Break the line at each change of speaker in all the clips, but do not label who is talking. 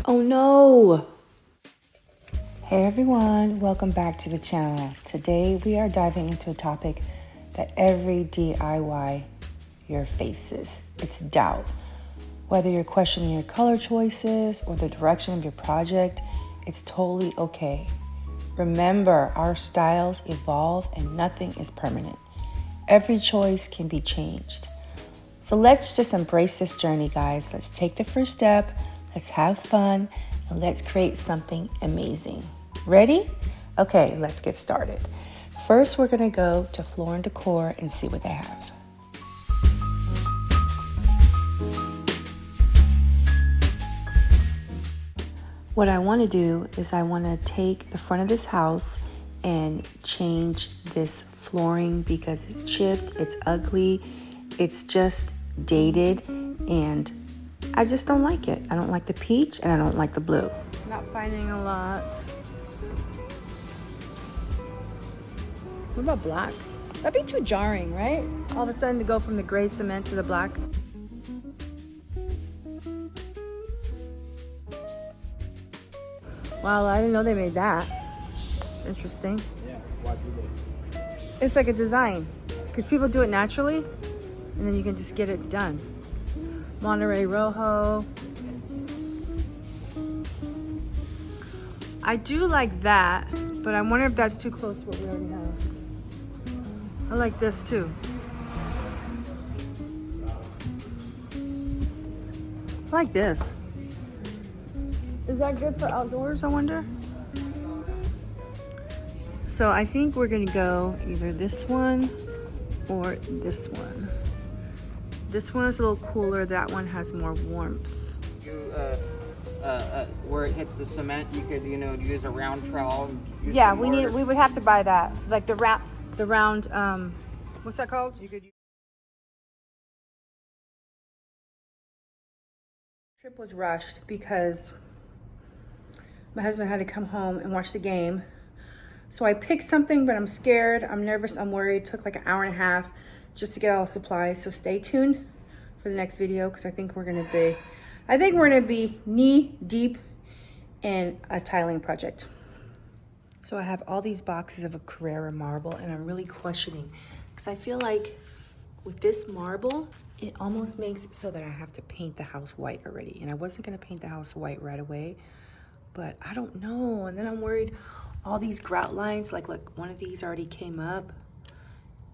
Oh no! Hey everyone, welcome back to the channel. Today we are diving into a topic that every DIYer faces. It's doubt. Whether you're questioning your color choices or the direction of your project, it's totally okay. Remember, our styles evolve and nothing is permanent. Every choice can be changed. So let's just embrace this journey, guys. Let's take the first step, let's have fun, and let's create something amazing. Ready? Okay, let's get started. First, we're gonna go to Floor & Decor and see what they have. What I wanna do is I wanna take the front of this house and change this flooring because it's chipped, it's ugly, it's just dated, and I just don't like it. I don't like the peach and I don't like the blue. Not finding a lot. What about black? That'd be too jarring, right? All of a sudden to go from the gray cement to the black. Wow, I didn't know they made that. It's interesting.
Yeah, why do they?
It's like a design, because people do it naturally, and then you can just get it done. Monterey Rojo. I do like that, but I wonder if that's too close to what we already have. I like this too. I like this. Is that good for outdoors, I wonder? So I think we're gonna go either this one or this one. This one is a little cooler, that one has more warmth.
You, where it hits the cement, you could, use a round trowel. And
Yeah, we would have to buy that. Like the round, what's that called? You could use. Trip was rushed because my husband had to come home and watch the game. So I picked something, but I'm scared, I'm nervous, I'm worried. It took like an hour and a half just to get all the supplies. So stay tuned for the next video because I think we're gonna be knee deep in a tiling project. So I have all these boxes of a Carrera marble and I'm really questioning because I feel like with this marble, it almost makes it so that I have to paint the house white already. And I wasn't gonna paint the house white right away, but I don't know. And then I'm worried all these grout lines, like look, one of these already came up.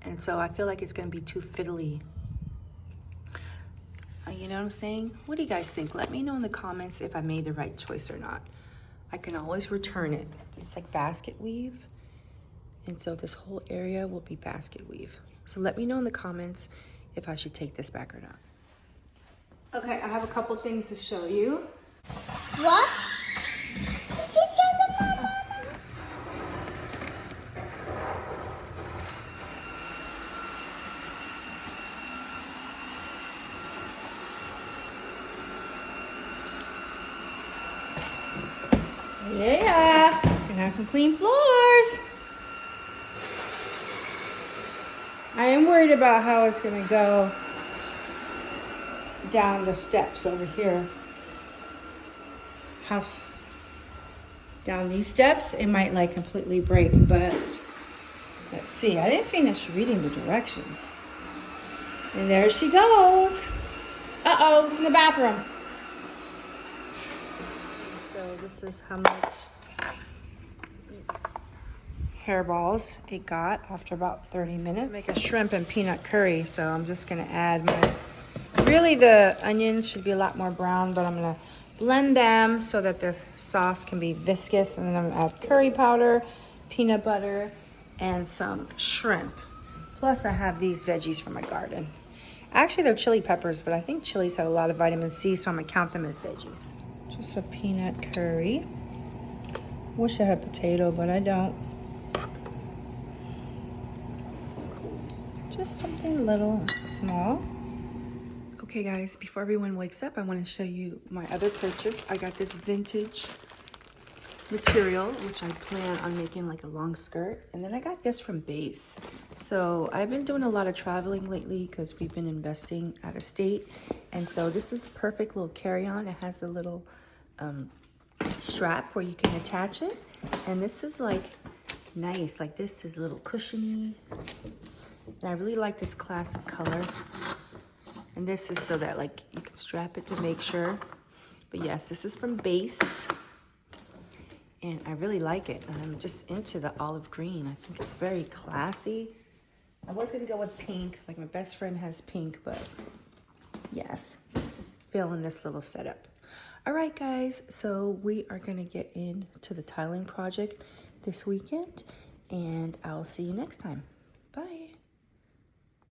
And so I feel like it's gonna be too fiddly. You know what I'm saying? What do you guys think? Let me know in the comments if I made the right choice or not. I can always return it. It's like basket weave. And so this whole area will be basket weave. So let me know in the comments if I should take this back or not. Okay, I have a couple things to show you.
What?
Yeah, gonna have some clean floors. I am worried about how it's gonna go down the steps over here. House down these steps, it might like completely break, but let's see. I didn't finish reading the directions. And there she goes. Uh-oh, it's in the bathroom. So this is how much hairballs it got after about 30 minutes. To make a shrimp and peanut curry, so I'm just gonna add my, really the onions should be a lot more brown, but I'm gonna blend them so that the sauce can be viscous, and then I'm gonna add curry powder, peanut butter, and some shrimp. Plus I have these veggies from my garden. Actually, they're chili peppers, but I think chilies have a lot of vitamin C, so I'm gonna count them as veggies. Just a peanut curry. Wish I had potato, but I don't. Just something little, small. Okay guys, before everyone wakes up, I want to show you my other purchase. I got this vintage material, which I plan on making like a long skirt. And then I got this from Base. So I've been doing a lot of traveling lately because we've been investing out of state. And so this is a perfect little carry-on. It has a little strap where you can attach it. And this is like nice, like this is a little cushiony. And I really like this classic color. And this is so that like you can strap it to make sure. But yes, this is from Base. And I really like it. I'm just into the olive green. I think it's very classy. I was gonna go with pink, like my best friend has pink, but yes, feeling this little setup. All right, guys, so we are gonna get into the tiling project this weekend, and I'll see you next time.